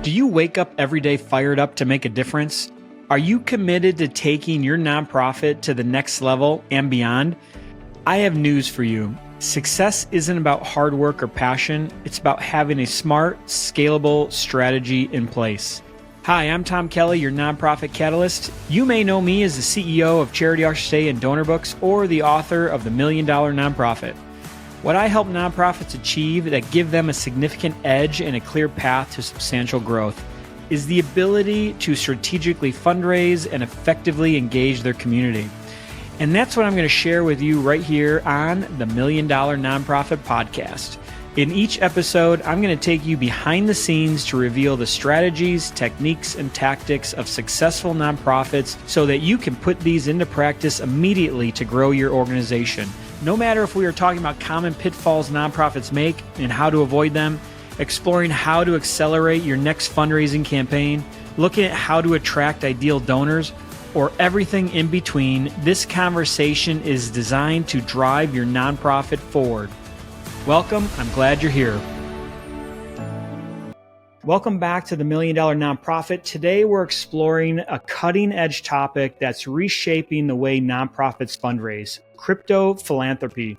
Do you wake up every day fired up to make a difference? Are you committed to taking your nonprofit to the next level and beyond? I have news for you. Success isn't about hard work or passion. It's about having a smart, scalable strategy in place. Hi, I'm Tom Kelly, your nonprofit catalyst. You may know me as the CEO of Charity Auction Today and Donor Books, or the author of The $1 Million Nonprofit. What I help nonprofits achieve that give them a significant edge and a clear path to substantial growth is the ability to strategically fundraise and effectively engage their community. And that's what I'm going to share with you right here on the $1 Million Nonprofit Podcast. In each episode, I'm going to take you behind the scenes to reveal the strategies, techniques, and tactics of successful nonprofits so that you can put these into practice immediately to grow your organization. No matter if we are talking about common pitfalls nonprofits make and how to avoid them, exploring how to accelerate your next fundraising campaign, looking at how to attract ideal donors, or everything in between, this conversation is designed to drive your nonprofit forward. Welcome. I'm glad you're here. Welcome back to the $1 Million Nonprofit. Today, we're exploring a cutting-edge topic that's reshaping the way nonprofits fundraise: crypto philanthropy.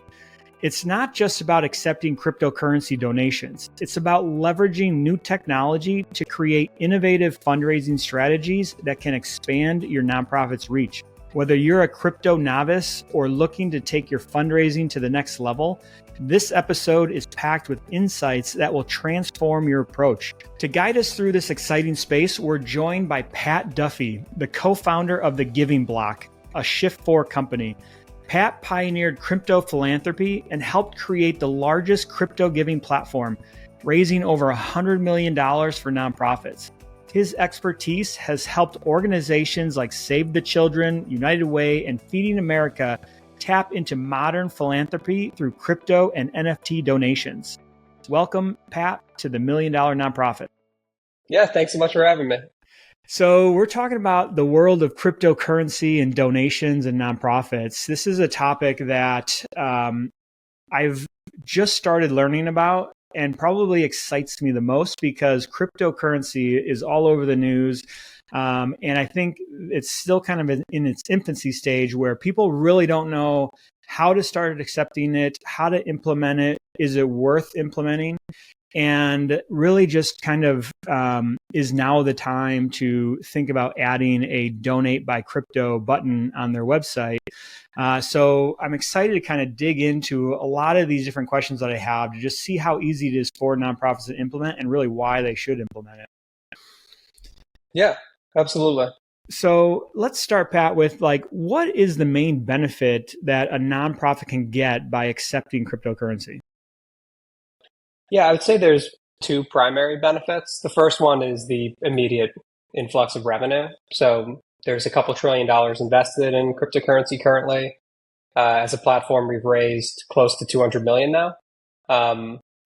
It's not just about accepting cryptocurrency donations. It's about leveraging new technology to create innovative fundraising strategies that can expand your nonprofit's reach. Whether you're a crypto novice or looking to take your fundraising to the next level, this episode is packed with insights that will transform your approach. To guide us through this exciting space, we're joined by Pat Duffy, the co-founder of The Giving Block, a Shift4 company. Pat pioneered crypto philanthropy and helped create the largest crypto giving platform, raising over $100 million for nonprofits. His expertise has helped organizations like Save the Children, United Way, and Feeding America tap into modern philanthropy through crypto and NFT donations. Welcome, Pat, to the $1 Million Nonprofit. Yeah, thanks so much for having me. So we're talking about the world of cryptocurrency and donations and nonprofits. This is a topic that I've just started learning about and probably excites me the most because cryptocurrency is all over the news. And I think it's still kind of in its infancy stage where people really don't know how to start accepting it, how to implement it. Is it worth implementing? And really just kind of is now the time to think about adding a donate by crypto button on their website. So I'm excited to kind of dig into a lot of these different questions that I have to just see how easy it is for nonprofits to implement and really why they should implement it. Yeah, absolutely. So let's start, Pat, with what is the main benefit that a nonprofit can get by accepting cryptocurrency? Yeah, I would say there's two primary benefits. The first one is the immediate influx of revenue. So there's a couple $1 trillion invested in cryptocurrency currently. As a platform, we've raised close to 200 million now.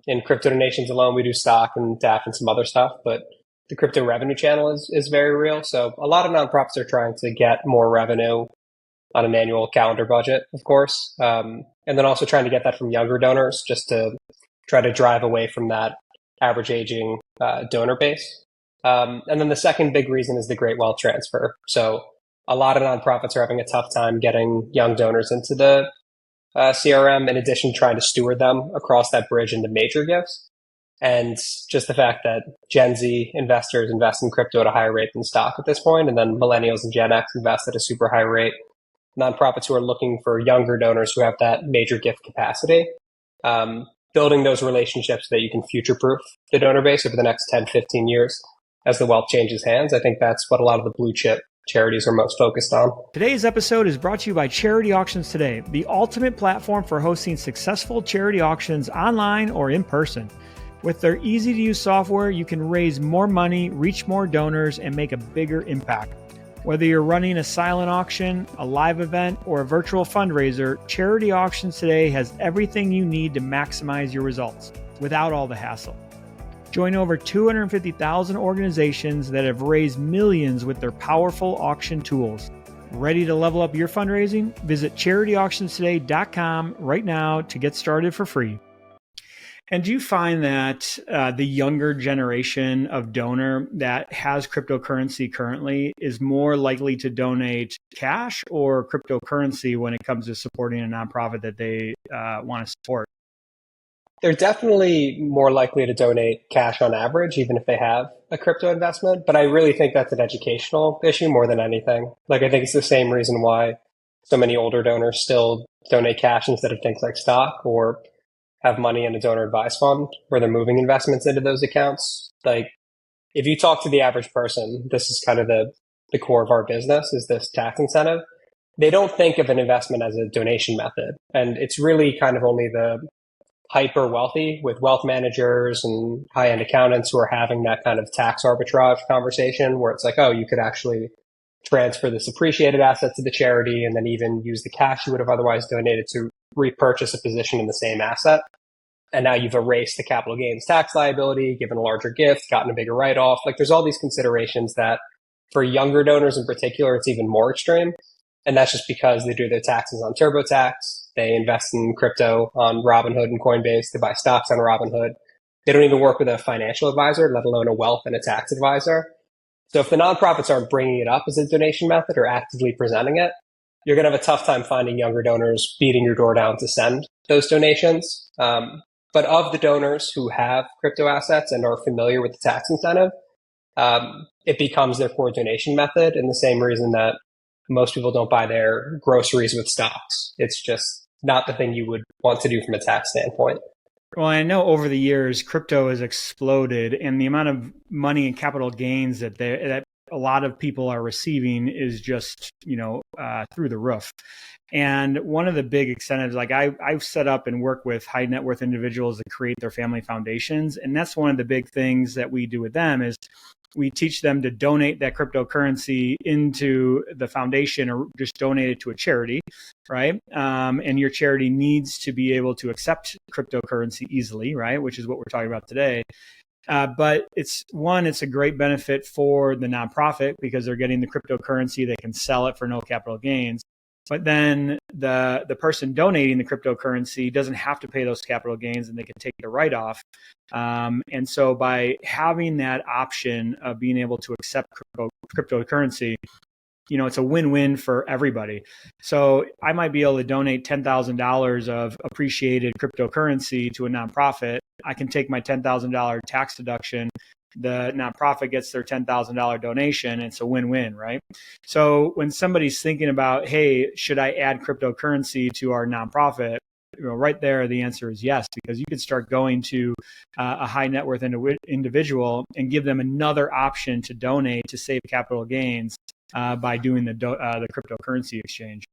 In crypto donations alone, we do stock and DAF and some other stuff, but the crypto revenue channel is very real. So a lot of nonprofits are trying to get more revenue on an annual calendar budget, of course. And then also trying to get that from younger donors just to try to drive away from that average aging donor base. And then the second big reason is the great wealth transfer. So a lot of nonprofits are having a tough time getting young donors into the CRM, in addition to trying to steward them across that bridge into major gifts. And just the fact that Gen Z investors invest in crypto at a higher rate than stock at this point, and then millennials and Gen X invest at a super high rate. Nonprofits who are looking for younger donors who have that major gift capacity, building those relationships so that you can future-proof the donor base over the next 10, 15 years as the wealth changes hands. I think that's what a lot of the blue chip charities are most focused on. Today's episode is brought to you by Charity Auctions Today, the ultimate platform for hosting successful charity auctions online or in person. With their easy-to-use software, you can raise more money, reach more donors, and make a bigger impact. Whether you're running a silent auction, a live event, or a virtual fundraiser, Charity Auctions Today has everything you need to maximize your results without all the hassle. Join over 250,000 organizations that have raised millions with their powerful auction tools. Ready to level up your fundraising? Visit charityauctionstoday.com right now to get started for free. And do you find that the younger generation of donor that has cryptocurrency currently is more likely to donate cash or cryptocurrency when it comes to supporting a nonprofit that they want to support? They're definitely more likely to donate cash on average, even if they have a crypto investment. But I really think that's an educational issue more than anything. Like, I think it's the same reason why so many older donors still donate cash instead of things like stock, or have money in a donor advised fund where they're moving investments into those accounts. Like, if you talk to the average person, this is kind of the core of our business, is this tax incentive. They don't think of an investment as a donation method. And it's really kind of only the hyper wealthy with wealth managers and high end accountants who are having that kind of tax arbitrage conversation where it's like, oh, you could actually transfer this appreciated asset to the charity and then even use the cash you would have otherwise donated to repurchase a position in the same asset. And now you've erased the capital gains tax liability, given a larger gift, gotten a bigger write off. Like, there's all these considerations that for younger donors in particular, it's even more extreme. And that's just because they do their taxes on TurboTax. They invest in crypto on Robinhood and Coinbase. They buy stocks on Robinhood. They don't even work with a financial advisor, let alone a wealth and a tax advisor. So if the nonprofits aren't bringing it up as a donation method or actively presenting it, you're going to have a tough time finding younger donors beating your door down to send those donations. But of the donors who have crypto assets and are familiar with the tax incentive, it becomes their core donation method, in the same reason that most people don't buy their groceries with stocks. It's just not the thing you would want to do from a tax standpoint. Well, I know over the years, crypto has exploded, and the amount of money and capital gains that a lot of people are receiving is just, through the roof. And one of the big incentives, like I've set up and work with high net worth individuals to create their family foundations. And that's one of the big things that we do with them is we teach them to donate that cryptocurrency into the foundation or just donate it to a charity, right? And your charity needs to be able to accept cryptocurrency easily, right? Which is what we're talking about today. But it's a great benefit for the nonprofit because they're getting the cryptocurrency. They can sell it for no capital gains. But then the person donating the cryptocurrency doesn't have to pay those capital gains and they can take the write-off. And so by having that option of being able to accept cryptocurrency, it's a win-win for everybody. So I might be able to donate $10,000 of appreciated cryptocurrency to a nonprofit. I can take my $10,000 tax deduction. The nonprofit gets their $10,000 donation. It's a win-win, right? So when somebody's thinking about, hey, should I add cryptocurrency to our nonprofit? Right there, the answer is yes, because you could start going to a high net worth individual and give them another option to donate to save capital gains by doing the cryptocurrency exchange.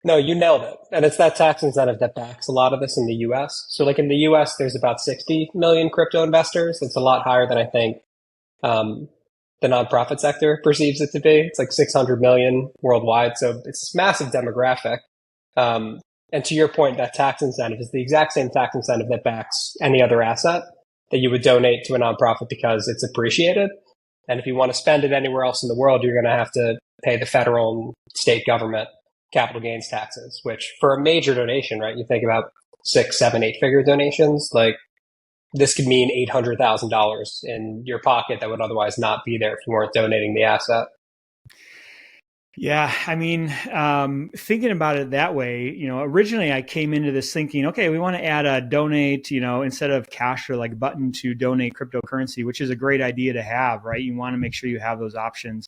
No, you nailed it. And it's that tax incentive that backs a lot of this in the US. So like in the US, there's about 60 million crypto investors. It's a lot higher than I think the nonprofit sector perceives it to be. It's like 600 million worldwide. So it's this massive demographic. And to your point, that tax incentive is the exact same tax incentive that backs any other asset that you would donate to a nonprofit because it's appreciated. And if you want to spend it anywhere else in the world, you're going to have to pay the federal and state government capital gains taxes, which for a major donation, right? You think about 6, 7, 8-figure donations, like this could mean $800,000 in your pocket that would otherwise not be there if you weren't donating the asset. Yeah, I mean, thinking about it that way, originally I came into this thinking, okay, we want to add a donate, instead of cash or like button to donate cryptocurrency, which is a great idea to have, right? You want to make sure you have those options.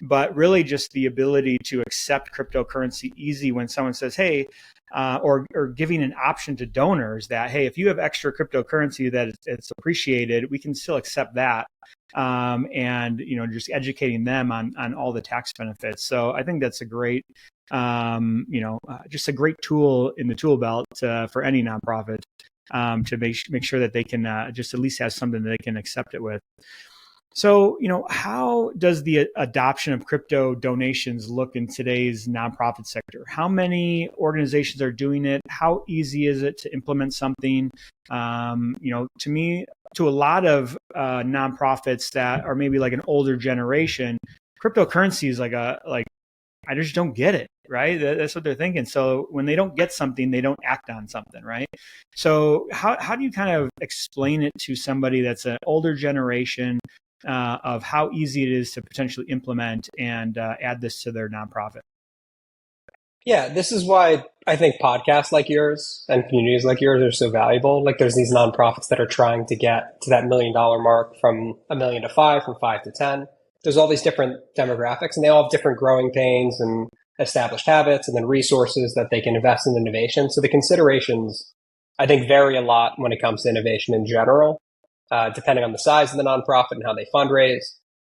But really just the ability to accept cryptocurrency easy when someone says, hey, or giving an option to donors that, hey, if you have extra cryptocurrency that it's appreciated, we can still accept that. And, just educating them on all the tax benefits. So I think that's a great, just a great tool in the tool belt for any nonprofit to make sure that they can just at least have something that they can accept it with. So, how does the adoption of crypto donations look in today's nonprofit sector? How many organizations are doing it? How easy is it to implement something? To me, to a lot of nonprofits that are maybe like an older generation, cryptocurrency is like I just don't get it, right? That's what they're thinking. So when they don't get something, they don't act on something, right? So how do you kind of explain it to somebody that's an older generation of how easy it is to potentially implement and add this to their nonprofit? Yeah, this is why I think podcasts like yours and communities like yours are so valuable. Like there's these nonprofits that are trying to get to that $1 million mark from 1 million to 5, from 5 to 10. There's all these different demographics and they all have different growing pains and established habits and then resources that they can invest in innovation. So the considerations, I think, vary a lot when it comes to innovation in general, depending on the size of the nonprofit and how they fundraise.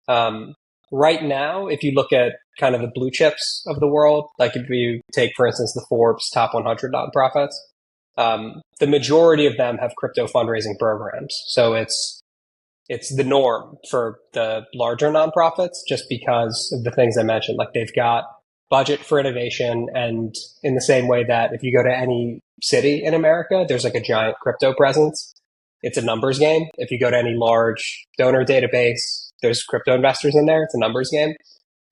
Um, right now, if you look at kind of the blue chips of the world, like if you take, for instance, the Forbes top 100 nonprofits, the majority of them have crypto fundraising programs. So it's the norm for the larger nonprofits just because of the things I mentioned. Like they've got budget for innovation. And in the same way that if you go to any city in America, there's like a giant crypto presence. It's a numbers game. If you go to any large donor database, there's crypto investors in there. It's a numbers game.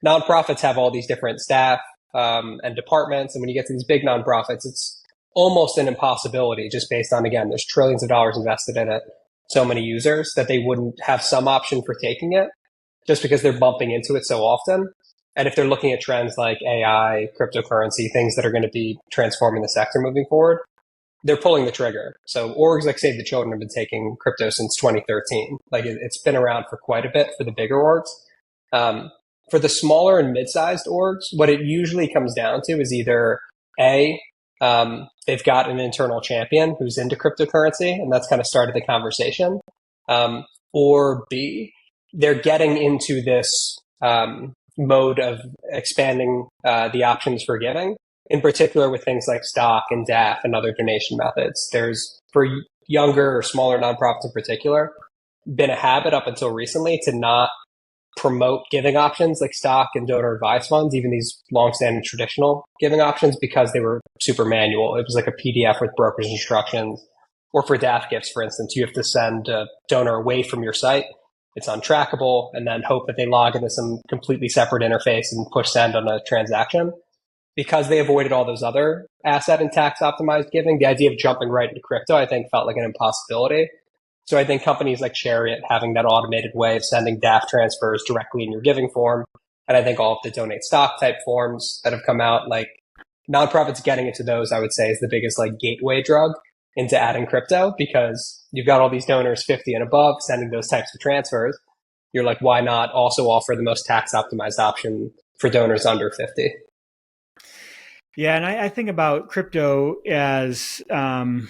Nonprofits have all these different staff and departments. And when you get to these big nonprofits, it's almost an impossibility just based on, again, there's trillions of dollars invested in it, so many users that they wouldn't have some option for taking it just because they're bumping into it so often. And if they're looking at trends like AI, cryptocurrency, things that are going to be transforming the sector moving forward, they're pulling the trigger. So orgs like Save the Children have been taking crypto since 2013. Like it's been around for quite a bit for the bigger orgs. For the smaller and mid-sized orgs, what it usually comes down to is either A, they've got an internal champion who's into cryptocurrency, and that's kind of started the conversation. Or B, they're getting into this mode of expanding the options for giving, in particular with things like stock and DAF and other donation methods. There's, for younger or smaller nonprofits in particular, been a habit up until recently to not promote giving options like stock and donor advised funds, even these longstanding traditional giving options, because they were super manual. It was like a PDF with broker's instructions. Or for DAF gifts, for instance, you have to send a donor away from your site. It's untrackable, and then hope that they log into some completely separate interface and push send on a transaction. Because they avoided all those other asset and tax optimized giving, the idea of jumping right into crypto, I think, felt like an impossibility. So I think companies like Chariot having that automated way of sending DAF transfers directly in your giving form, and I think all of the donate stock type forms that have come out, like nonprofits getting into those, I would say, is the biggest like gateway drug into adding crypto, because you've got all these donors 50 and above sending those types of transfers. You're like, why not also offer the most tax optimized option for donors under 50? Yeah, and I think about crypto as I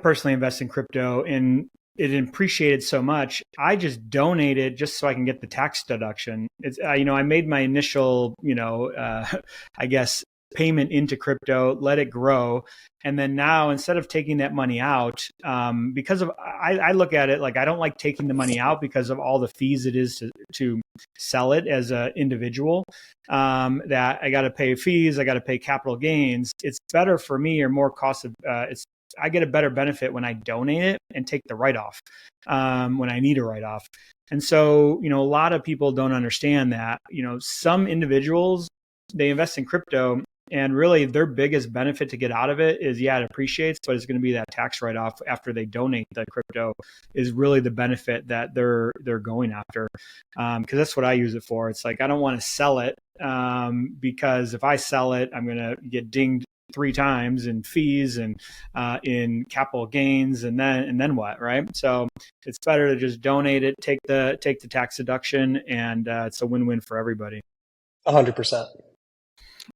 personally invest in crypto, and it appreciated so much. I just donated just so I can get the tax deduction. It's I made my initial I guess payment into crypto, let it grow. And then now, instead of taking that money out, because of, I look at it like I don't like taking the money out because of all the fees it is to sell it as an individual, that I got to pay fees, I got to pay capital gains. It's better for me, or more cost of, I get a better benefit when I donate it and take the write-off when I need a write-off. And so, a lot of people don't understand that, some individuals, they invest in crypto, and really their biggest benefit to get out of it is, it appreciates, but it's going to be that tax write-off after they donate the crypto is really the benefit that they're going after. Because that's what I use it for. It's like, I don't want to sell it because if I sell it, I'm going to get dinged 3 times in fees and in capital gains, and then what, right? So it's better to just donate it, take the tax deduction, and it's a win-win for everybody. 100%.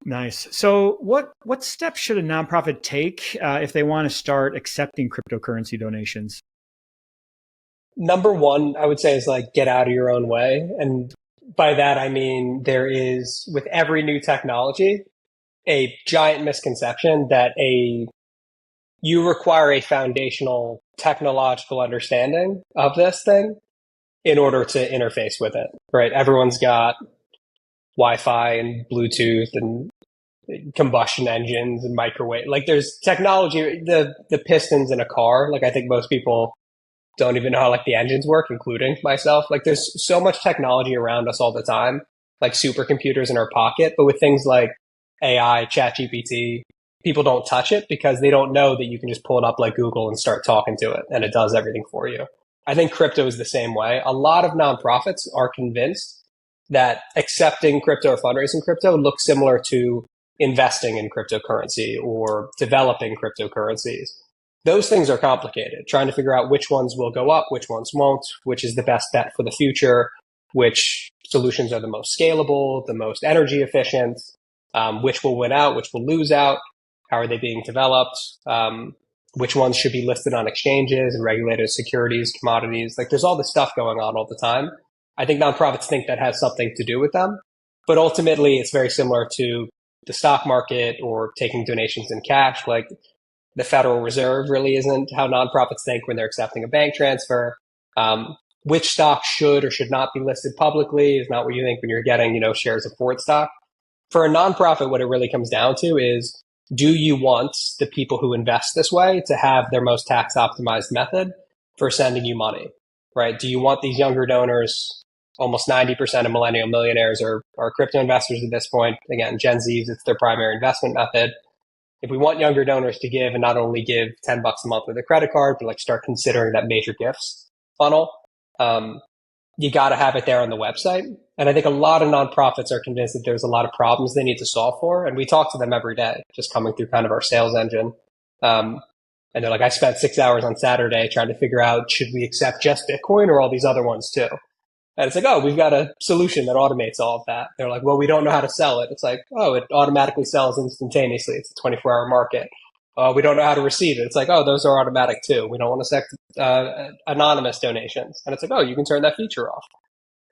Nice. So what steps should a nonprofit take if they want to start accepting cryptocurrency donations? Number one, I would say, is like, get out of your own way. And by that, I mean, there is, with every new technology, a giant misconception that you require a foundational technological understanding of this thing in order to interface with it, right? Everyone's got Wi-Fi and Bluetooth and combustion engines and microwave. Like, there's technology, the pistons in a car. Like, I think most people don't even know how like the engines work, including myself. Like, there's so much technology around us all the time like supercomputers in our pocket. But with things like AI, ChatGPT, people don't touch it because they don't know that you can just pull it up like Google and start talking to it and it does everything for you. I think crypto is the same way. A lot of nonprofits are convinced that accepting crypto or fundraising crypto looks similar to investing in cryptocurrency or developing cryptocurrencies. Those things are complicated, trying to figure out which ones will go up, which ones won't, which is the best bet for the future, which solutions are the most scalable, the most energy efficient, which will win out, which will lose out, how are they being developed, which ones should be listed on exchanges and regulated securities, commodities. Like there's all this stuff going on all the time. I think nonprofits think that has something to do with them, but ultimately it's very similar to the stock market or taking donations in cash. Like the Federal Reserve really isn't how nonprofits think when they're accepting a bank transfer. Which stock should or should not be listed publicly is not what you think when you're getting, shares of Ford stock. For a nonprofit, what it really comes down to is, do you want the people who invest this way to have their most tax optimized method for sending you money, right? Do you want these younger donors? Almost 90% of millennial millionaires are crypto investors at this point. Again, Gen Zs, it's their primary investment method. If we want younger donors to give and not only give $10 a month with a credit card, but like start considering that major gifts funnel, you got to have it there on the website. And I think a lot of nonprofits are convinced that there's a lot of problems they need to solve for. And we talk to them every day, just coming through kind of our sales engine. And they're like, I spent 6 hours on Saturday trying to figure out, should we accept just Bitcoin or all these other ones too? And it's like, oh, we've got a solution that automates all of that. They're like, well, we don't know how to sell it. It's like, oh, it automatically sells instantaneously. It's a 24-hour market. We don't know how to receive it. It's like, oh, those are automatic too. We don't want to accept anonymous donations. And it's like, oh, you can turn that feature off.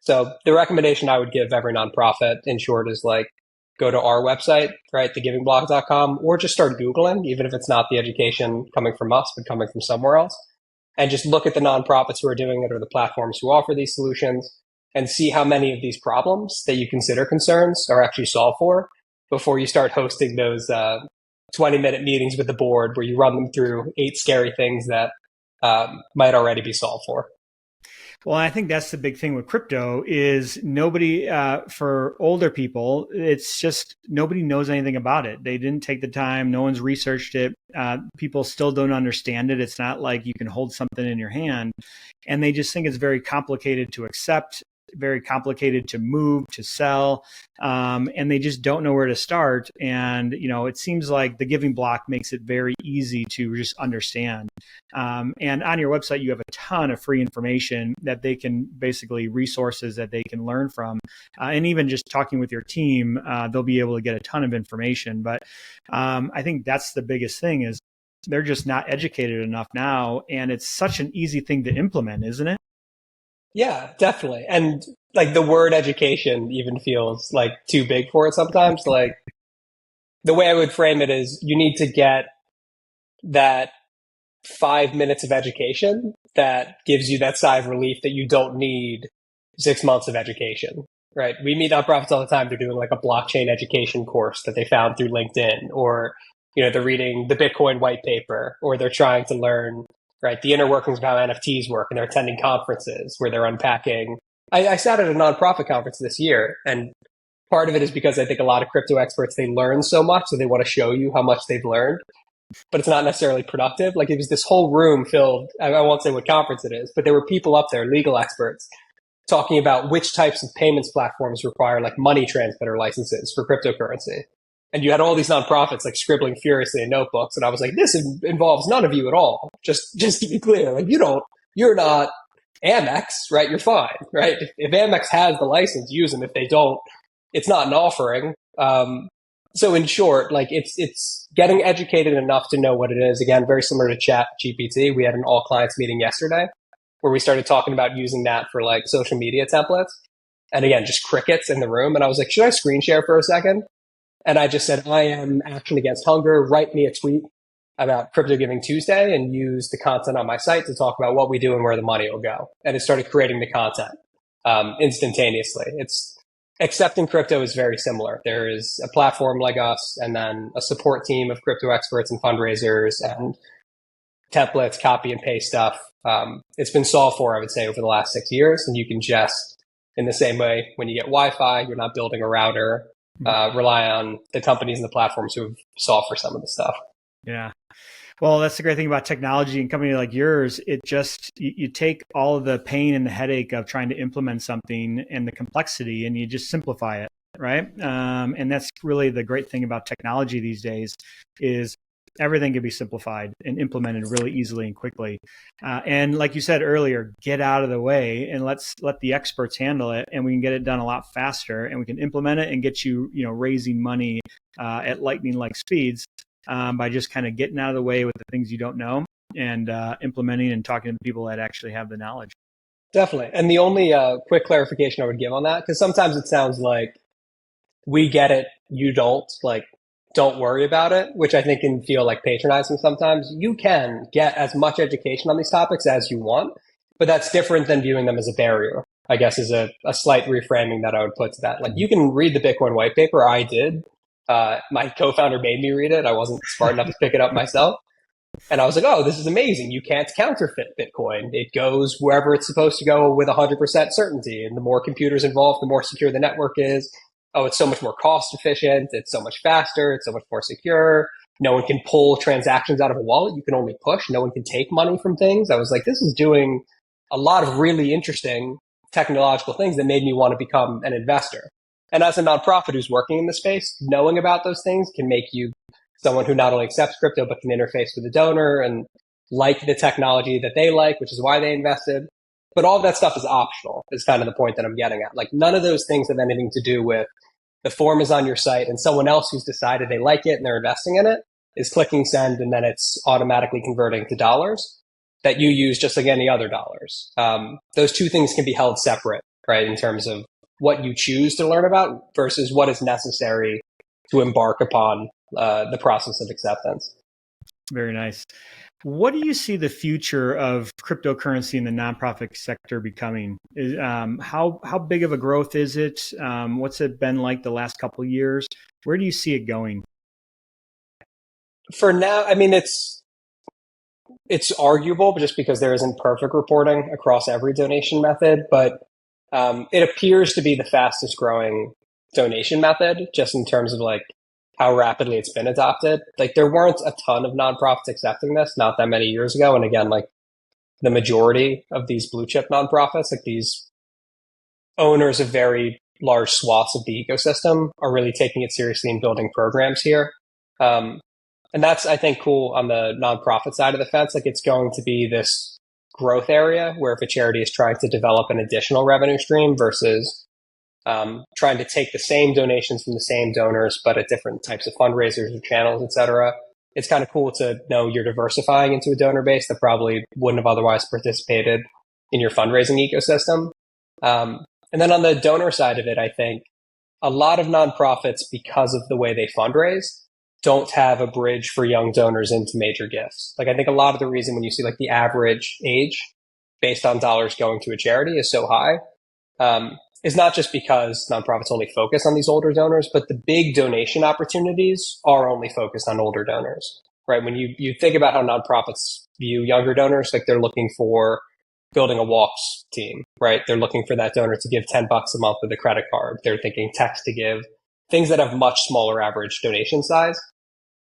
So the recommendation I would give every nonprofit, in short, is like, go to our website, right, thegivingblog.com, or just start Googling, even if it's not the education coming from us, but coming from somewhere else. And just look at the nonprofits who are doing it or the platforms who offer these solutions and see how many of these problems that you consider concerns are actually solved for before you start hosting those 20-minute meetings with the board where you run them through 8 scary things that might already be solved for. Well, I think that's the big thing with crypto is nobody, for older people, it's just nobody knows anything about it. They didn't take the time. No one's researched it. People still don't understand it. It's not like you can hold something in your hand. And they just think it's very complicated to accept, very complicated to move, to sell. And they just don't know where to start. And, it seems like the Giving Block makes it very easy to just understand. And on your website, you have a ton of free information that they can basically resources that they can learn from. And even just talking with your team, they'll be able to get a ton of information. But I think that's the biggest thing is they're just not educated enough now. And it's such an easy thing to implement, isn't it? Yeah, definitely. And like the word education even feels like too big for it sometimes. Like the way I would frame it is you need to get that 5 minutes of education that gives you that sigh of relief that you don't need 6 months of education, right? We meet nonprofits all the time. They're doing like a blockchain education course that they found through LinkedIn, or, they're reading the Bitcoin white paper, or they're trying to learn, right, the inner workings of how NFTs work, and they're attending conferences where they're unpacking. I sat at a nonprofit conference this year, and part of it is because I think a lot of crypto experts, they learn so much, so they want to show you how much they've learned, but it's not necessarily productive. Like it was this whole room filled, I won't say what conference it is, but there were people up there, legal experts, talking about which types of payments platforms require like money transmitter licenses for cryptocurrency. And you had all these nonprofits like scribbling furiously in notebooks. And I was like, this involves none of you at all. Just to be clear, like you're not Amex, right? You're fine, right? If Amex has the license, use them. If they don't, it's not an offering. So in short, like it's getting educated enough to know what it is. Again, very similar to Chat GPT. We had an all clients meeting yesterday where we started talking about using that for like social media templates. And again, just crickets in the room. And I was like, should I screen share for a second? And I just said, I am Action Against Hunger. Write me a tweet about Crypto Giving Tuesday and use the content on my site to talk about what we do and where the money will go. And it started creating the content instantaneously. Accepting crypto is very similar. There is a platform like us and then a support team of crypto experts and fundraisers and templates, copy and paste stuff. It's been solved for, I would say, over the last 6 years. And you can just in the same way, when you get Wi-Fi, you're not building a router. Rely on the companies and the platforms who have solved for some of the stuff. Yeah. Well, that's the great thing about technology and company like yours. It just, you take all of the pain and the headache of trying to implement something and the complexity, and you just simplify it, right? And that's really the great thing about technology these days is everything can be simplified and implemented really easily and quickly. And like you said earlier, get out of the way and let the experts handle it, and we can get it done a lot faster, and we can implement it and get you, raising money at lightning-like speeds by just kind of getting out of the way with the things you don't know and implementing and talking to people that actually have the knowledge. Definitely. And the only quick clarification I would give on that, because sometimes it sounds like we get it, you don't, like, don't worry about it, which I think can feel like patronizing sometimes. You can get as much education on these topics as you want, but that's different than viewing them as a barrier, I guess, is a slight reframing that I would put to that. Like, you can read the Bitcoin white paper. I did. My co-founder made me read it. I wasn't smart enough to pick it up myself. And I was like, oh, this is amazing. You can't counterfeit Bitcoin. It goes wherever it's supposed to go with 100% certainty. And the more computers involved, the more secure the network is. Oh, it's so much more cost efficient. It's so much faster. It's so much more secure. No one can pull transactions out of a wallet. You can only push. No one can take money from things. I was like, this is doing a lot of really interesting technological things that made me want to become an investor. And as a nonprofit who's working in the space, knowing about those things can make you someone who not only accepts crypto, but can interface with the donor and like the technology that they like, which is why they invested. But all of that stuff is optional, is kind of the point that I'm getting at. Like, none of those things have anything to do with the form is on your site and someone else who's decided they like it and they're investing in it is clicking send, and then it's automatically converting to dollars that you use just like any other dollars. Those two things can be held separate, right, in terms of what you choose to learn about versus what is necessary to embark upon the process of acceptance. Very nice. What do you see the future of cryptocurrency in the nonprofit sector becoming? How big of a growth is it? What's it been like the last couple of years? Where do you see it going? For now, I mean, it's arguable, but just because there isn't perfect reporting across every donation method, but it appears to be the fastest growing donation method, just in terms of like how rapidly it's been adopted. Like, there weren't a ton of nonprofits accepting this not that many years ago. And again, like, the majority of these blue chip nonprofits, like these owners of very large swaths of the ecosystem, are really taking it seriously and building programs here. And that's, I think, cool on the nonprofit side of the fence. Like, it's going to be this growth area where if a charity is trying to develop an additional revenue stream versus trying to take the same donations from the same donors, but at different types of fundraisers or channels, et cetera. It's kind of cool to know you're diversifying into a donor base that probably wouldn't have otherwise participated in your fundraising ecosystem. And then on the donor side of it, I think a lot of nonprofits, because of the way they fundraise, don't have a bridge for young donors into major gifts. Like, I think a lot of the reason when you see like the average age based on dollars going to a charity is so high, is not just because nonprofits only focus on these older donors, but the big donation opportunities are only focused on older donors, right? When you think about how nonprofits view younger donors, like, they're looking for building a walks team, right? They're looking for that donor to give $10 a month with a credit card. They're thinking text to give, things that have much smaller average donation size.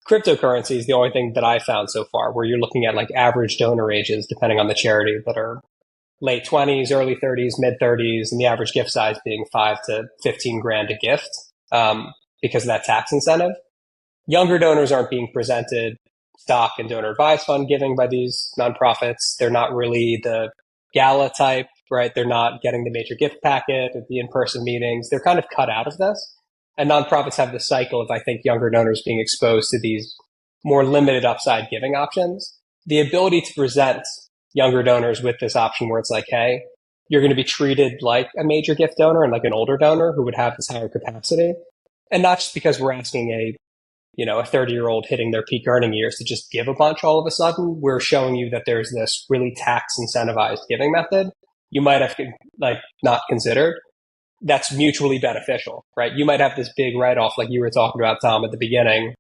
Cryptocurrency is the only thing that I found so far where you're looking at like average donor ages, depending on the charity, that are late 20s, early 30s, mid 30s, and the average gift size being 5 to 15 grand a gift because of that tax incentive. Younger donors aren't being presented stock and donor advised fund giving by these nonprofits. They're not really the gala type, right? They're not getting the major gift packet at the in-person meetings. They're kind of cut out of this. And nonprofits have this cycle of, I think, younger donors being exposed to these more limited upside giving options. The ability to present younger donors with this option where it's like, hey, you're going to be treated like a major gift donor and like an older donor who would have this higher capacity. And not just because we're asking a 30-year-old hitting their peak earning years to just give a bunch all of a sudden. We're showing you that there's this really tax incentivized giving method you might have like not considered that's mutually beneficial, right? You might have this big write-off like you were talking about, Tom, at the beginning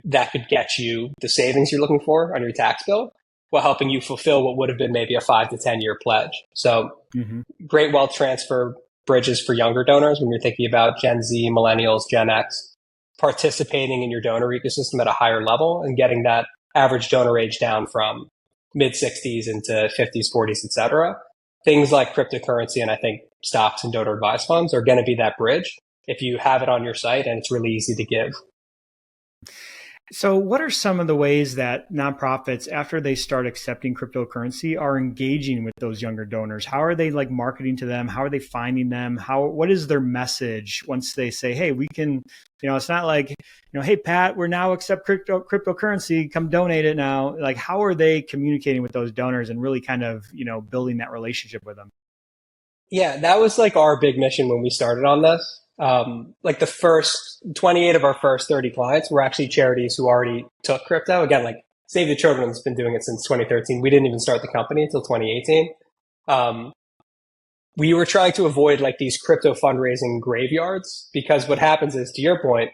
that could get you the savings you're looking for on your tax bill while helping you fulfill what would have been maybe a 5 to 10 year pledge. So great wealth transfer bridges for younger donors when you're thinking about Gen Z, millennials, Gen X participating in your donor ecosystem at a higher level and getting that average donor age down from mid 60s into 50s, 40s, et cetera. Things like cryptocurrency and I think stocks and donor advised funds are going to be that bridge if you have it on your site and it's really easy to give. So what are some of the ways that nonprofits, after they start accepting cryptocurrency, are engaging with those younger donors? How are they like marketing to them? How are they finding them? What is their message once they say, hey, we can, it's not like, hey, Pat, we're now accept cryptocurrency, come donate it now. Like, how are they communicating with those donors and really kind of, building that relationship with them? Yeah, that was like our big mission when we started on this. Like the first 28 of our first 30 clients were actually charities who already took crypto. Again, like Save the Children's been doing it since 2013. We didn't even start the company until 2018. We were trying to avoid like these crypto fundraising graveyards because what happens is, to your point,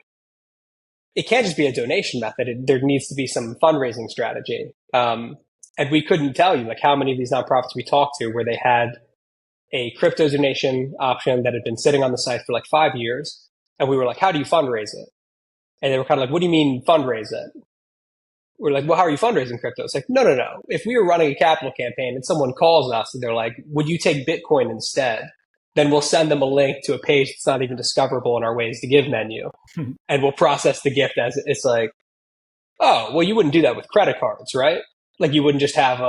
it can't just be a donation method. There needs to be some fundraising strategy. And we couldn't tell you like how many of these nonprofits we talked to where they had a crypto donation option that had been sitting on the site for like 5 years. And we were like, how do you fundraise it? And they were kind of like, what do you mean fundraise it? We're like, well, how are you fundraising crypto? It's like, no. If we were running a capital campaign and someone calls us and they're like, would you take Bitcoin instead? Then we'll send them a link to a page that's not even discoverable in our ways to give menu. And we'll process the gift as it's like, oh, well, you wouldn't do that with credit cards, right? Like you wouldn't just have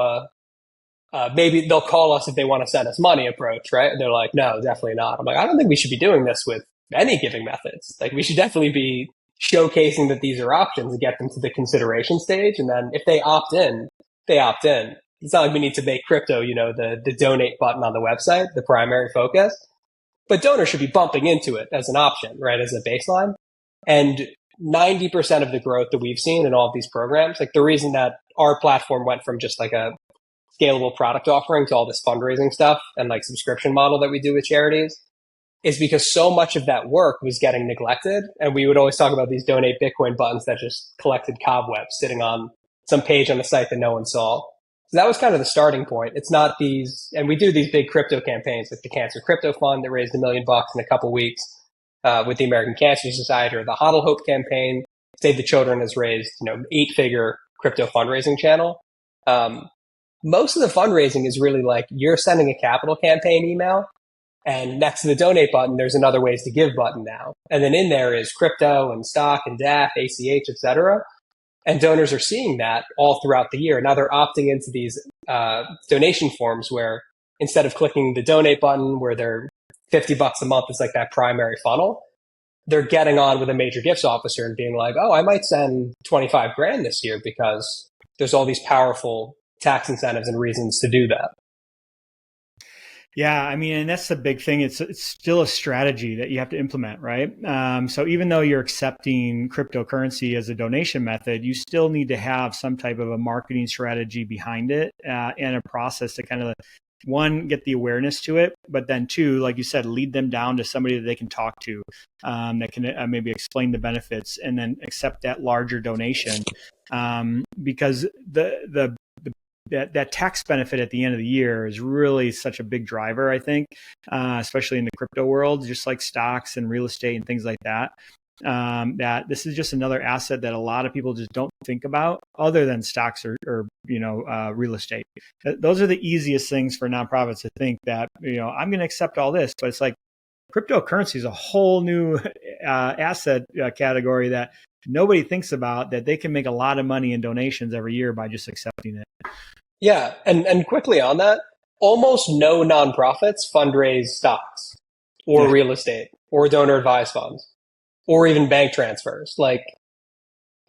maybe they'll call us if they want to send us money approach, right? And they're like, no, definitely not. I'm like, I don't think we should be doing this with any giving methods. Like we should definitely be showcasing that these are options and get them to the consideration stage. And then if they opt in, they opt in. It's not like we need to make crypto, the donate button on the website, the primary focus, but donors should be bumping into it as an option, right? As a baseline. And 90% of the growth that we've seen in all of these programs, like the reason that our platform went from just like a scalable product offering to all this fundraising stuff and like subscription model that we do with charities is because so much of that work was getting neglected. And we would always talk about these donate Bitcoin buttons that just collected cobwebs sitting on some page on the site that no one saw. So that was kind of the starting point. It's not these, and we do these big crypto campaigns like the Cancer Crypto Fund that raised $1 million in a couple weeks with the American Cancer Society, or the Hodl Hope campaign. Save the Children has raised, 8-figure crypto fundraising channel. Most of the fundraising is really like you're sending a capital campaign email and next to the donate button, there's another ways to give button now. And then in there is crypto and stock and DAF, ACH, et cetera. And donors are seeing that all throughout the year. Now they're opting into these donation forms where instead of clicking the donate button where they're $50 a month is like that primary funnel, they're getting on with a major gifts officer and being like, oh, I might send 25 grand this year because there's all these powerful tax incentives and reasons to do that. Yeah, I mean, and that's the big thing. It's still a strategy that you have to implement, right? So even though you're accepting cryptocurrency as a donation method, you still need to have some type of a marketing strategy behind it and a process to kind of, one, get the awareness to it, but then two, like you said, lead them down to somebody that they can talk to that can maybe explain the benefits and then accept that larger donation because that tax benefit at the end of the year is really such a big driver, I think, especially in the crypto world, just like stocks and real estate and things like that. That this is just another asset that a lot of people just don't think about other than stocks or real estate. Those are the easiest things for nonprofits to think that, I'm going to accept all this, but it's like cryptocurrency is a whole new asset category that nobody thinks about, that they can make a lot of money in donations every year by just accepting it. Yeah. And quickly on that, almost no nonprofits fundraise stocks or real estate or donor advised funds or even bank transfers. Like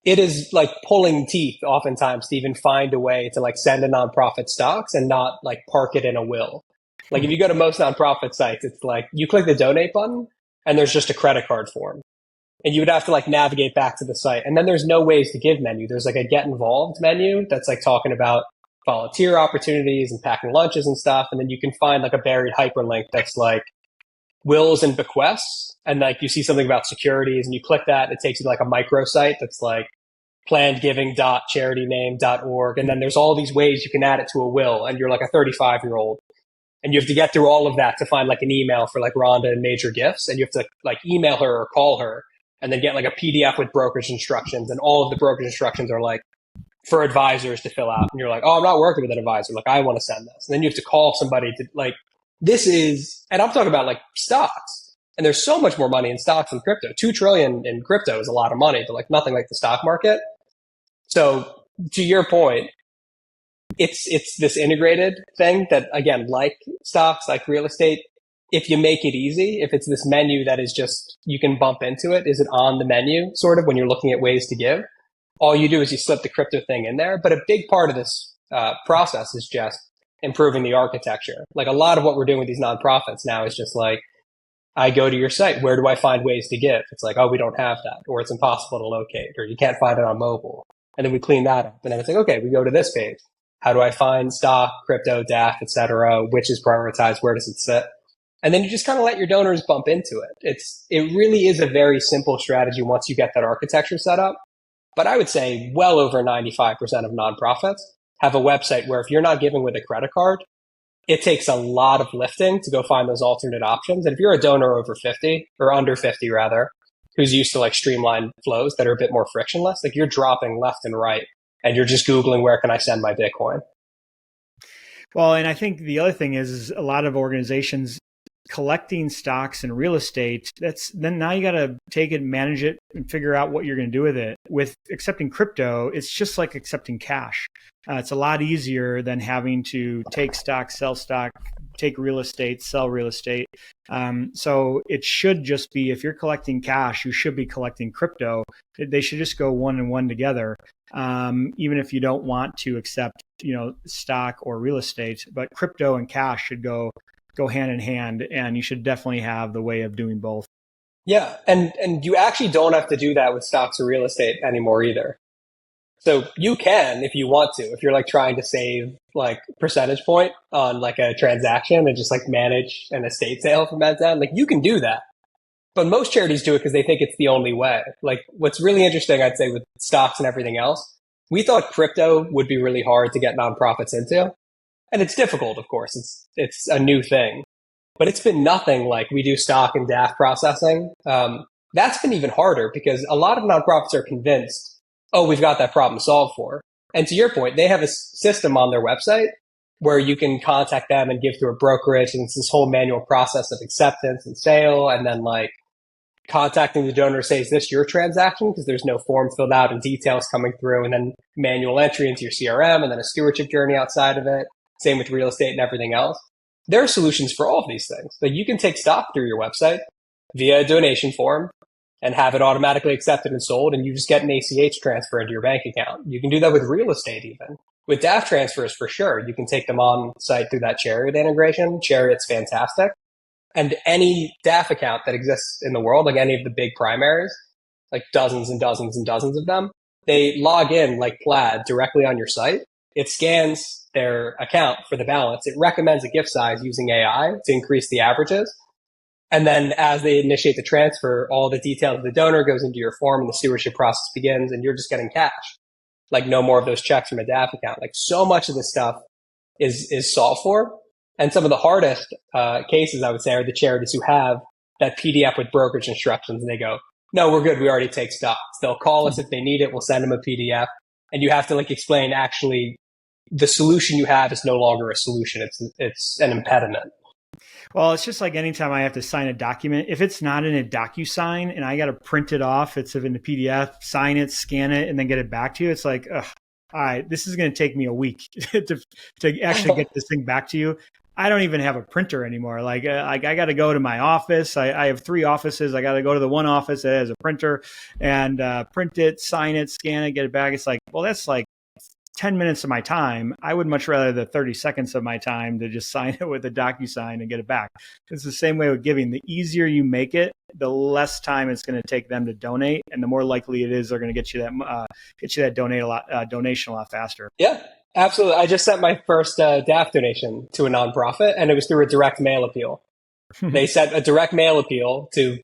it is like pulling teeth oftentimes to even find a way to like send a nonprofit stocks and not like park it in a will. Like if you go to most nonprofit sites, it's like you click the donate button and there's just a credit card form. And you would have to like navigate back to the site. And then there's no ways to give menu. There's like a get involved menu that's like talking about volunteer opportunities and packing lunches and stuff. And then you can find like a buried hyperlink that's like wills and bequests. And like you see something about securities and you click that, it takes you to like a microsite that's like plannedgiving.charityname.org. And then there's all these ways you can add it to a will. And you're like a 35-year-old. And you have to get through all of that to find like an email for like Rhonda and Major Gifts. And you have to like email her or call her and then get like a PDF with brokerage instructions. And all of the brokerage instructions are like for advisors to fill out. And you're like, oh, I'm not working with an advisor. Like, I want to send this. And then you have to call somebody to like, this is, and I'm talking about like stocks. And there's so much more money in stocks than crypto. 2 trillion in crypto is a lot of money, but like nothing like the stock market. So to your point, it's this integrated thing that, again, like stocks, like real estate, if you make it easy, if it's this menu that is just, you can bump into it, is it on the menu sort of when you're looking at ways to give? All you do is you slip the crypto thing in there. But a big part of this process is just improving the architecture. Like a lot of what we're doing with these nonprofits now is just like, I go to your site, where do I find ways to give? It's like, oh, we don't have that, or it's impossible to locate, or you can't find it on mobile. And then we clean that up. And then it's like, okay, we go to this page. How do I find stock, crypto, DAF, et cetera? Which is prioritized? Where does it sit? And then you just kind of let your donors bump into it. It really is a very simple strategy once you get that architecture set up. But I would say well over 95% of nonprofits have a website where if you're not giving with a credit card, it takes a lot of lifting to go find those alternate options. And if you're a donor over 50 or under 50 rather, who's used to like streamline flows that are a bit more frictionless, like you're dropping left and right and you're just Googling, where can I send my Bitcoin? Well, and I think the other thing is a lot of organizations collecting stocks and real estate, then now you got to take it, manage it, and figure out what you're going to do with it. With accepting crypto, it's just like accepting cash. It's a lot easier than having to take stock, sell stock, take real estate, sell real estate. So it should just be, if you're collecting cash, you should be collecting crypto. They should just go one and one together. Even if you don't want to accept, stock or real estate, but crypto and cash should go hand in hand, and you should definitely have the way of doing both. Yeah. And you actually don't have to do that with stocks or real estate anymore either. So you can, if you want to, if you're like trying to save like percentage point on like a transaction and just like manage an estate sale from that down, like you can do that. But most charities do it because they think it's the only way. Like what's really interesting, I'd say, with stocks and everything else, we thought crypto would be really hard to get nonprofits into. And it's difficult, of course. It's a new thing. But it's been nothing like we do stock and DAF processing. That's been even harder because a lot of nonprofits are convinced, oh, we've got that problem solved for. And to your point, they have a system on their website where you can contact them and give through a brokerage. And it's this whole manual process of acceptance and sale. And then like contacting the donor, say, is this your transaction? Because there's no form filled out and details coming through. And then manual entry into your CRM and then a stewardship journey outside of it. Same with real estate and everything else. There are solutions for all of these things. So you can take stock through your website via a donation form and have it automatically accepted and sold, and you just get an ACH transfer into your bank account. You can do that with real estate even. With DAF transfers, for sure, you can take them on site through that Chariot integration. Chariot's fantastic. And any DAF account that exists in the world, like any of the big primaries, like dozens and dozens and dozens of them, they log in like Plaid directly on your site. It scans their account for the balance. It recommends a gift size using AI to increase the averages. And then as they initiate the transfer, all the details of the donor goes into your form and the stewardship process begins and you're just getting cash. Like no more of those checks from a DAF account. Like so much of this stuff is solved for. And some of the hardest cases, I would say, are the charities who have that PDF with brokerage instructions and they go, no, we're good. We already take stocks. They'll call us if they need it. We'll send them a PDF. And you have to like explain actually the solution you have is no longer a solution. It's an impediment. Well, it's just like anytime I have to sign a document, if it's not in a DocuSign and I got to print it off, it's in a PDF, sign it, scan it, and then get it back to you. It's like, all right, this is going to take me a week to actually get this thing back to you. I don't even have a printer anymore. Like I got to go to my office. I have 3 offices. I got to go to the one office that has a printer and print it, sign it, scan it, get it back. It's like, well, that's like 10 minutes of my time. I would much rather the 30 seconds of my time to just sign it with a DocuSign and get it back. It's the same way with giving. The easier you make it, the less time it's going to take them to donate, and the more likely it is they're going to get you that donation a lot faster. Yeah, absolutely. I just sent my first DAF donation to a nonprofit, and it was through a direct mail appeal. They sent a direct mail appeal to,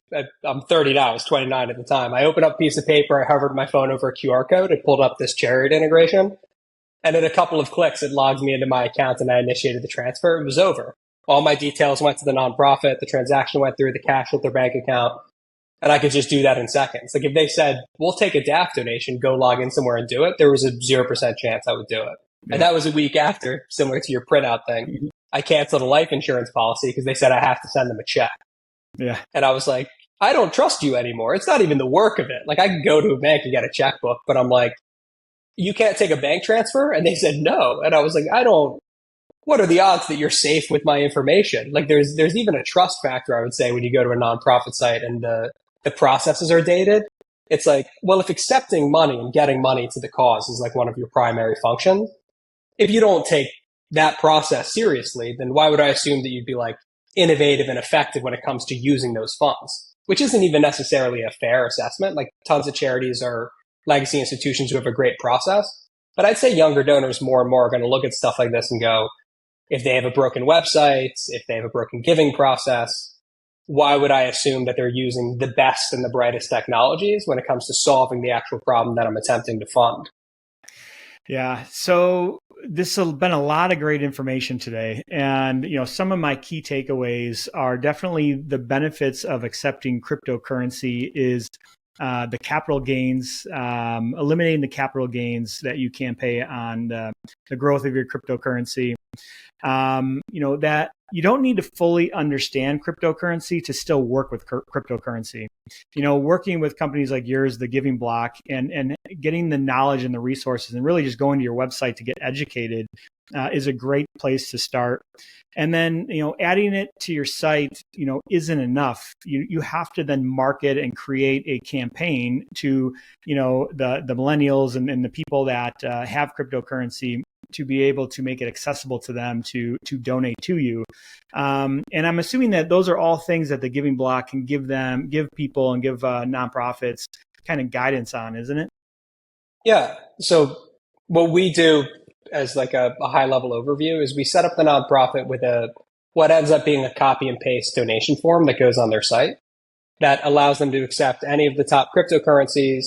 I'm 30 now, I was 29 at the time. I opened up a piece of paper, I hovered my phone over a QR code, it pulled up this Chariot integration. And in a couple of clicks, it logged me into my account and I initiated the transfer. It was over. All my details went to the nonprofit. The transaction went through, the cash hit their bank account. And I could just do that in seconds. Like if they said, we'll take a DAF donation, go log in somewhere and do it, there was a 0% chance I would do it. Yeah. And that was a week after, similar to your printout thing. I canceled a life insurance policy because they said I have to send them a check. Yeah. And I was like, I don't trust you anymore. It's not even the work of it. Like I could go to a bank and get a checkbook, but I'm like, you can't take a bank transfer? And they said no. And I was like, what are the odds that you're safe with my information? Like there's even a trust factor, I would say, when you go to a nonprofit site and the processes are dated. It's like, well, if accepting money and getting money to the cause is like one of your primary functions, if you don't take that process seriously, then why would I assume that you'd be like innovative and effective when it comes to using those funds? Which isn't even necessarily a fair assessment. Like tons of charities are legacy institutions who have a great process. But I'd say younger donors more and more are going to look at stuff like this and go, if they have a broken website, if they have a broken giving process, why would I assume that they're using the best and the brightest technologies when it comes to solving the actual problem that I'm attempting to fund? Yeah. So this has been a lot of great information today. And, some of my key takeaways are definitely the benefits of accepting cryptocurrency is the capital gains, eliminating the capital gains that you can pay on the growth of your cryptocurrency. That you don't need to fully understand cryptocurrency to still work with cryptocurrency. Working with companies like yours, the Giving Block, and getting the knowledge and the resources and really just going to your website to get educated is a great place to start. And then, adding it to your site, isn't enough. You have to then market and create a campaign to, the millennials and the people that have cryptocurrency to be able to make it accessible to them to donate to you. And I'm assuming that those are all things that the Giving Block can give people and give nonprofits kind of guidance on, isn't it? Yeah. So what we do as like a high level overview is we set up the nonprofit with what ends up being a copy and paste donation form that goes on their site that allows them to accept any of the top cryptocurrencies,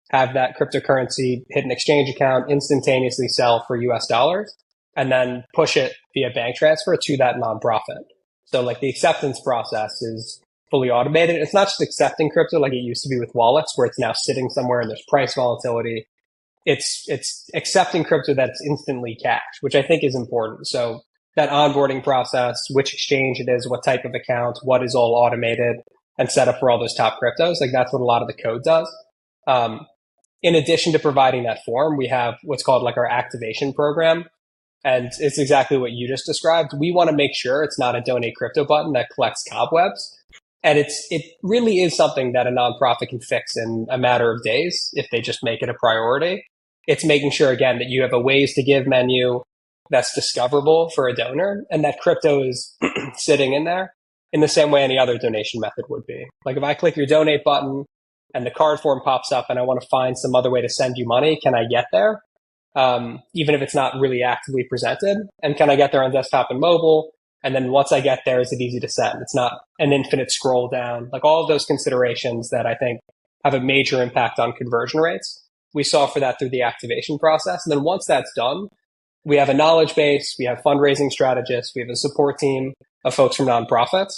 have that cryptocurrency hit an exchange account, instantaneously sell for US dollars, and then push it via bank transfer to that nonprofit. So like the acceptance process is fully automated. It's not just accepting crypto like it used to be with wallets where it's now sitting somewhere and there's price volatility. It's accepting crypto that's instantly cash, which I think is important. So that onboarding process, which exchange it is, what type of account, what is all automated and set up for all those top cryptos. Like that's what a lot of the code does. In addition to providing that form, we have what's called like our activation program. And it's exactly what you just described. We want to make sure it's not a donate crypto button that collects cobwebs. And it really is something that a nonprofit can fix in a matter of days if they just make it a priority. It's making sure, again, that you have a ways to give menu that's discoverable for a donor and that crypto is sitting in there in the same way any other donation method would be. Like if I click your donate button and the card form pops up and I want to find some other way to send you money, can I get there? Even if it's not really actively presented? And can I get there on desktop and mobile? And then once I get there, is it easy to send? It's not an infinite scroll down. Like all of those considerations that I think have a major impact on conversion rates. We solve for that through the activation process. And then once that's done, we have a knowledge base, we have fundraising strategists, we have a support team of folks from nonprofits,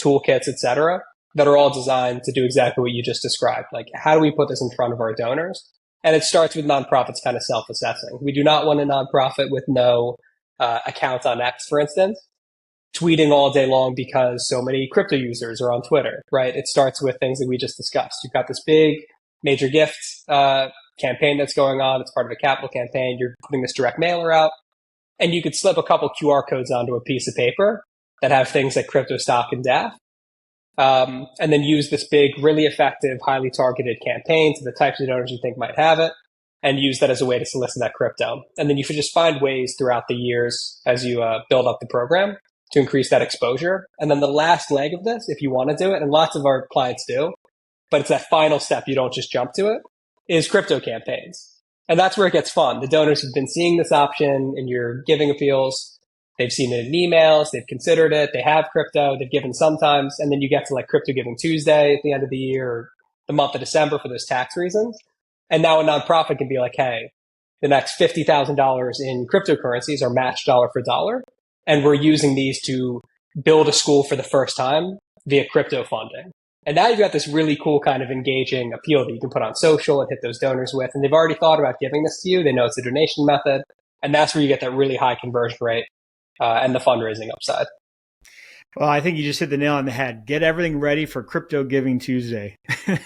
toolkits, et cetera, that are all designed to do exactly what you just described. Like, how do we put this in front of our donors? And it starts with nonprofits kind of self-assessing. We do not want a nonprofit with no account on X, for instance, tweeting all day long because so many crypto users are on Twitter, right? It starts with things that we just discussed. You've got this big major gift campaign that's going on. It's part of a capital campaign. You're putting this direct mailer out, and you could slip a couple QR codes onto a piece of paper that have things like crypto stock and DAF. And then use this big, really effective, highly targeted campaign to the types of donors you think might have it, and use that as a way to solicit that crypto. And then you should just find ways throughout the years as you build up the program to increase that exposure. And then the last leg of this, if you want to do it, and lots of our clients do, but it's that final step, you don't just jump to it, is crypto campaigns. And that's where it gets fun. The donors have been seeing this option in your giving appeals. They've seen it in emails. They've considered it. They have crypto. They've given sometimes. And then you get to like Crypto Giving Tuesday at the end of the year or the month of December for those tax reasons. And now a nonprofit can be like, hey, the next $50,000 in cryptocurrencies are matched dollar for dollar. And we're using these to build a school for the first time via crypto funding. And now you've got this really cool kind of engaging appeal that you can put on social and hit those donors with. And they've already thought about giving this to you. They know it's a donation method. And that's where you get that really high conversion rate and the fundraising upside. Well, I think you just hit the nail on the head. Get everything ready for Crypto Giving Tuesday. I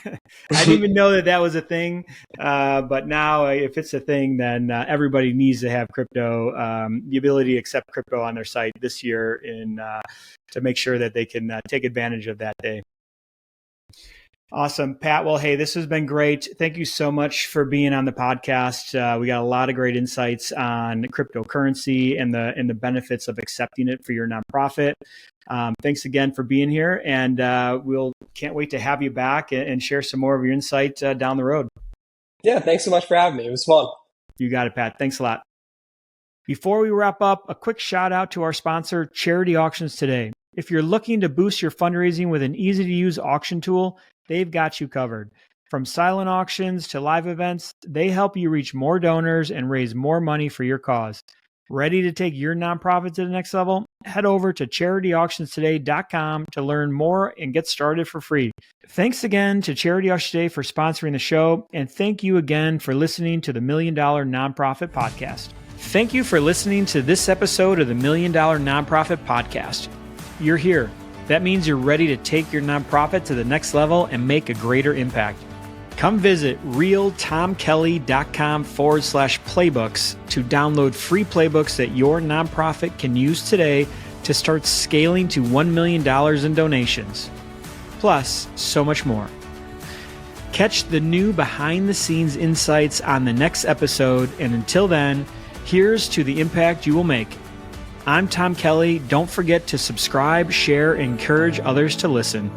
didn't even know that was a thing. But now if it's a thing, then everybody needs to have crypto, the ability to accept crypto on their site this year to make sure that they can take advantage of that day. Awesome, Pat. Well, hey, this has been great. Thank you so much for being on the podcast. We got a lot of great insights on cryptocurrency and the benefits of accepting it for your nonprofit. Thanks again for being here, and we'll can't wait to have you back and share some more of your insight down the road. Yeah, thanks so much for having me. It was fun. You got it, Pat. Thanks a lot. Before we wrap up, a quick shout out to our sponsor, Charity Auctions Today. If you're looking to boost your fundraising with an easy-to-use auction tool, they've got you covered. From silent auctions to live events, they help you reach more donors and raise more money for your cause. Ready to take your nonprofit to the next level? Head over to charityauctionstoday.com to learn more and get started for free. Thanks again to Charity Auctions Today for sponsoring the show, and thank you again for listening to the $1 Million Nonprofit Podcast. Thank you for listening to this episode of the $1 Million Nonprofit Podcast. You're here. That means you're ready to take your nonprofit to the next level and make a greater impact. Come visit realtomkelly.com/playbooks to download free playbooks that your nonprofit can use today to start scaling to $1 million in donations. Plus, so much more. Catch the new behind-the-scenes insights on the next episode, and until then, here's to the impact you will make. I'm Tom Kelly. Don't forget to subscribe, share, and encourage others to listen.